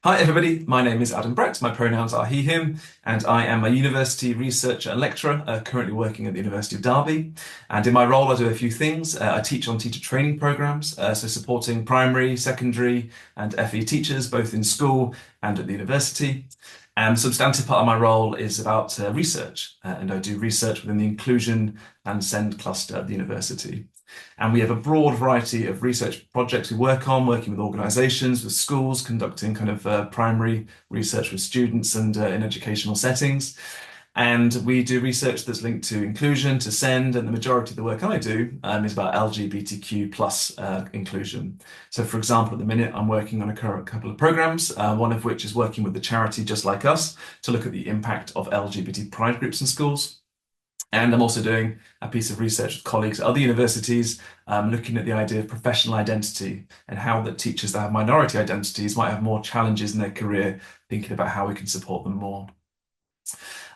Hi everybody, my name is Adam Brett, my pronouns are he, him, and I am a university researcher and lecturer, currently working at the University of Derby. And in my role I do a few things. I teach on teacher training programs, so supporting primary, secondary and FE teachers, both in school and at the university. And a substantive part of my role is about research, and I do research within the inclusion and SEND cluster at the university. And we have a broad variety of research projects we work on, working with organisations, with schools, conducting kind of primary research with students and in educational settings. And we do research that's linked to inclusion, to SEND, and the majority of the work I do is about LGBTQ plus inclusion. So for example, at the minute, I'm working on a couple of programs, one of which is working with the charity Just Like Us to look at the impact of LGBT pride groups in schools. And I'm also doing a piece of research with colleagues at other universities, looking at the idea of professional identity and how that teachers that have minority identities might have more challenges in their career, thinking about how we can support them more.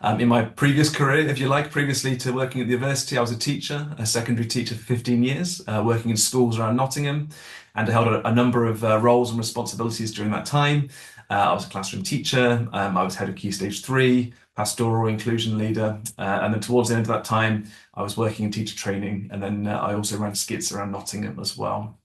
In my previous career, if you like, previously to working at the university, I was a teacher, a secondary teacher for 15 years, working in schools around Nottingham, and I held a number of roles and responsibilities during that time. I was a classroom teacher, I was head of Key Stage 3, pastoral inclusion leader, and then towards the end of that time, I was working in teacher training, and then I also ran skits around Nottingham as well.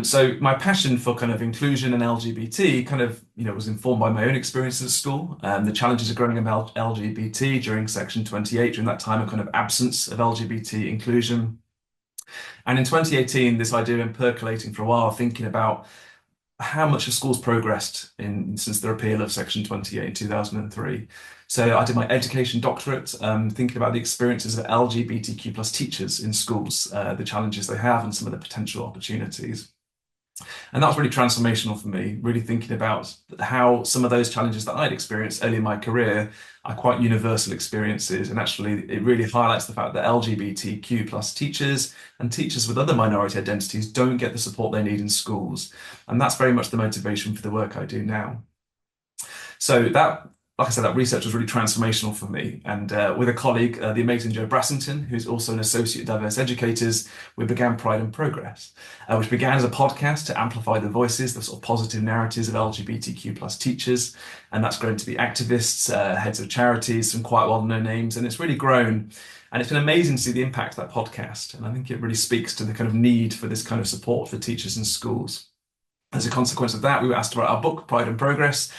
So my passion for kind of inclusion and LGBT kind of, was informed by my own experiences at school, the challenges of growing up LGBT during Section 28, during that time of kind of absence of LGBT inclusion. And in 2018, this idea been percolating for a while, thinking about how much have schools progressed since the repeal of Section 28 in 2003. So I did my education doctorate, thinking about the experiences of LGBTQ plus teachers in schools, the challenges they have and some of the potential opportunities. And that was really transformational for me, really thinking about how some of those challenges that I'd experienced early in my career are quite universal experiences. And actually, it really highlights the fact that LGBTQ plus teachers and teachers with other minority identities don't get the support they need in schools. And that's very much the motivation for the work I do now. So that, like I said, that research was really transformational for me. And with a colleague, the amazing Jo Brassington, who's also an associate at Diverse Educators, we began Pride and Progress, which began as a podcast to amplify the voices, the sort of positive narratives of LGBTQ plus teachers. And that's grown to be activists, heads of charities, some quite well-known names, and it's really grown. And it's been amazing to see the impact of that podcast. And I think it really speaks to the kind of need for this kind of support for teachers in schools. As a consequence of that, we were asked to write our book, Pride and Progress,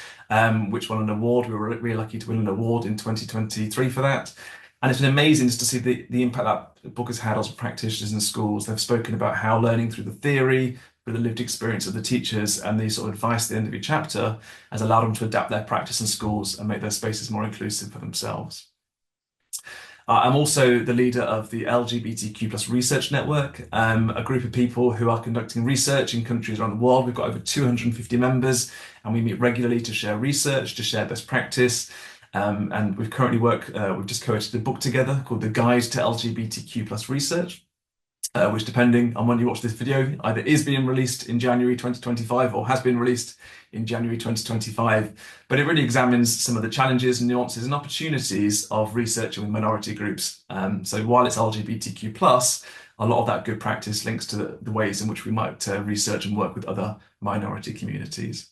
which won an award. We were really lucky to win an award in 2023 for that. And it's been amazing just to see the impact that book has had on practitioners in schools. They've spoken about how learning through the theory, through the lived experience of the teachers and the sort of advice at the end of each chapter has allowed them to adapt their practice in schools and make their spaces more inclusive for themselves. I'm also the leader of the LGBTQ plus research network, a group of people who are conducting research in countries around the world. We've got over 250 members and we meet regularly to share research, to share best practice. And we've just co-edited a book together called The Guide to LGBTQ plus Research, which depending on when you watch this video, either is being released in January 2025 or has been released in January 2025. But it really examines some of the challenges, nuances and opportunities of researching with minority groups. So while it's LGBTQ+, a lot of that good practice links to the ways in which we might research and work with other minority communities.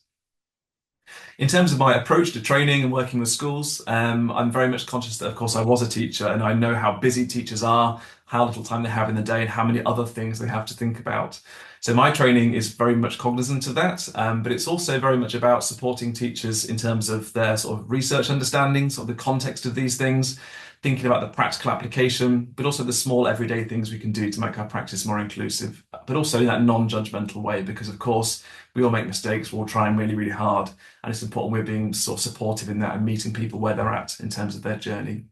In terms of my approach to training and working with schools, I'm very much conscious that, of course, I was a teacher and I know how busy teachers are, how little time they have in the day and how many other things they have to think about. So my training is very much cognizant of that, but it's also very much about supporting teachers in terms of their sort of research understanding, sort of the context of these things, thinking about the practical application, but also the small everyday things we can do to make our practice more inclusive, but also in that non-judgmental way, because of course, we all make mistakes, we're all trying really, really hard, and it's important we're being sort of supportive in that and meeting people where they're at in terms of their journey.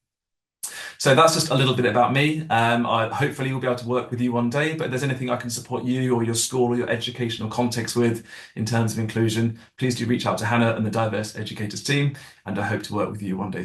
So that's just a little bit about me. Hopefully we'll be able to work with you one day, but if there's anything I can support you or your school or your educational context with in terms of inclusion, please do reach out to Hannah and the Diverse Educators team, and I hope to work with you one day.